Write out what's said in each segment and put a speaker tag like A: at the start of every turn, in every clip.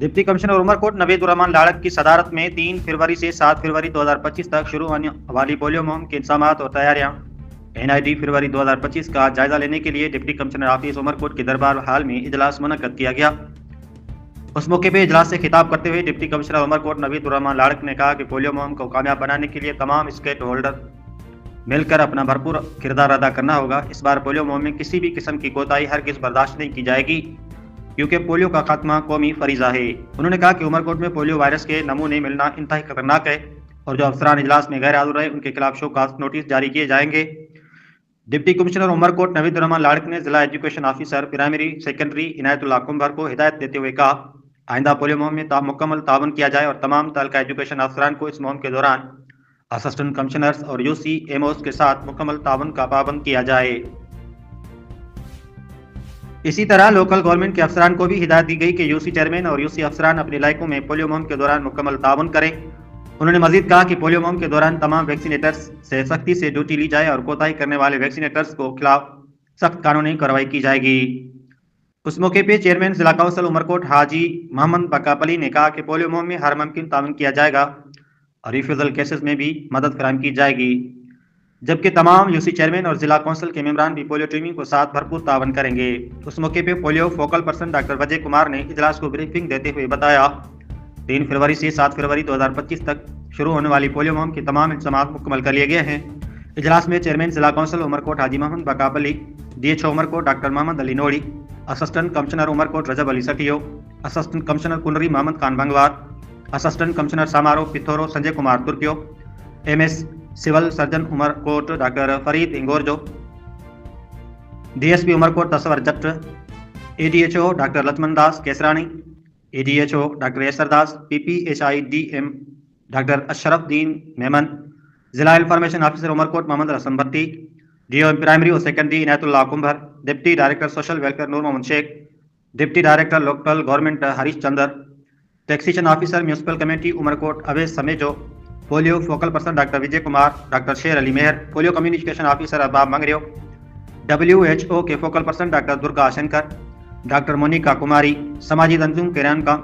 A: Deputy commissioner Umarkot Naveed उर रहमान लाड़क की सदारत में 3 फरवरी से 7 फरवरी 2025 तक शुरू होने वाली पोलियो मुहिम के इंतजाम और तैयारियां NID फरवरी 2025 का जायजा लेने के लिए डिप्टी कमिश्नर ऑफिस उमरकोट के दरबार हाल में इजलास मुनक्कद किया गया। उस मौके पर इजलास से खिताब करते हुए डिप्टी कमिश्नर उमरकोट नवीद उर रहमान लाड़क ने कहा कि पोलियो मुहिम को कामयाब बनाने के लिए तमाम स्टेक होल्डर मिलकर अपना भरपूर किरदार अदा करना होगा। इस बार पोलियो मुहिम में किसी भी किस्म की कोताही हरगिज बर्दाश्त नहीं की जाएगी, क्योंकि पोलियो का खात्मा कौमी फरीजा है। उन्होंने कहा कि उमरकोट में पोलियो वायरस के नमूने मिलना इंतहाई खतरनाक है और जो अफसरान इजलास में गैर हाजिर रहे उनके खिलाफ शोकाज नोटिस जारी किए जाएंगे। डिप्टी कमिश्नर उमरकोट नवीद उर रहमान लाड़क ने जिला education officer primary secondary Inayatullah Kumbhar को हिदायत देते हुए कहा, आइंदा पोलियो मुहिम में मुकम्मल ताउन किया जाए और तमाम ताल्का एजुकेशन अफसरान को इस मुहिम के दौरान असिस्टेंट कमिश्नर्स और UCMOs के साथ मुकम्मल ताउन का पाबंद किया जाए। इसी तरह लोकल गवर्नमेंट के अफसरान को भी हिदायत दी गई कि UC चेयरमैन और UC अफसरान अपने इलाकों में पोलियो मुहिम के दौरान मुकम्मल ताउन करें। उन्होंने मजीद कहा कि पोलियो मुहिम के दौरान तमाम वैक्सीनेटर्स से सख्ती से ड्यूटी ली जाए और कोताही करने वाले वैक्सीनेटर्स को खिलाफ सख्त कानूनी कार्रवाई की जाएगी। उस मौके पर चेयरमैन जिला काउंसिल उमरकोट हाजी मोहम्मद बकापली ने कहा कि पोलियो मुहिम में हर मुमकिन ताउन किया जाएगा और रिफ्यूजल केसेस में भी मदद फराहम की जाएगी, जबकि तमाम UC चेयरमैन और जिला काउंसिल के मेंबरान भी पोलियो टीमिंग को साथ भरपूर तावन करेंगे। उस मौके पर polio focal person doctor Vijay Kumar ने इजलास को ब्रीफिंग देते हुए बताया, 3 फरवरी से 7 फरवरी 2025 तक शुरू होने वाली पोलियो मुहिम के तमाम इंतजाम मुकम्मल कर लिए गए हैं। इजलास में चेयरमैन जिला council Umerkot Haji Muhammad Bakapali, DHO Umerkot doctor Muhammad Ali Nori, assistant commissioner Umerkot Rajab Ali Satiyo, assistant commissioner Kunri Muhammad Khan Bangwar, assistant commissioner Samaro Pithoro Sanjay Kumar Turkiyo, MS civil surgeon Umerkot doctor Farid Ingorjo, DSP Umerkot Tasawar Jat, ADHO doctor Lakshman Das Kesrani, ADHO doctor Yasir Das, PPHIDM doctor Ashrafuddin Memon, जिला information officer Umerkot Muhammad Rasan Bhatti, DO primary और secondary Inayatullah कुंभर, deputy director social welfare Noor Muhammad Shaikh, deputy director local government Harish Chandar, taxation officer municipal committee Umerkot Awais Samejo, polio focal person doctor Vijay Kumar, doctor Sher Ali Mehar, polio communication officer Ahbab Mangrio, WHO के focal person doctor Durga Shankar, doctor Monica Kumari, समाजी तंजीम किरण का,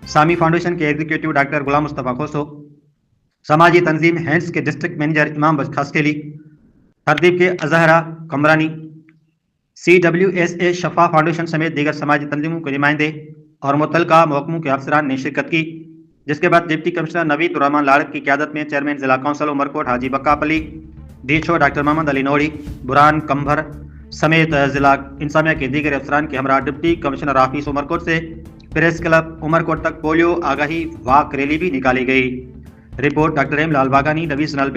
A: Sami foundation के executive doctor Ghulam Mustafa Khoso, समाजी तंजीम hands के district manager Imam Khaskheli, Hardeep के Azahara कमरानी, CWSA शफा foundation समेत दीगर समाजी तंजीमों के नुमाइंदे और मुतल्लिका महकमों के अफसरान ने शिरकत की। जिसके बाद डिप्टी कमिश्नर नवीद उर रहमान लाड़क की क़यादत में चेयरमैन जिला काउंसिल उमरकोट हाजी बकापली, DHO डॉक्टर मोहम्मद अली नोड़ी, बुरहान कंभर समेत जिला इंतजामिया के दीगर अफसरान के हमरा डिप्टी कमिश्नर ऑफिस उमरकोट से प्रेस क्लब उमरकोट तक पोलियो आगाही वाक रैली भी निकाली गई। रिपोर्ट डॉक्टर M लाल बागानी, डिवीजनल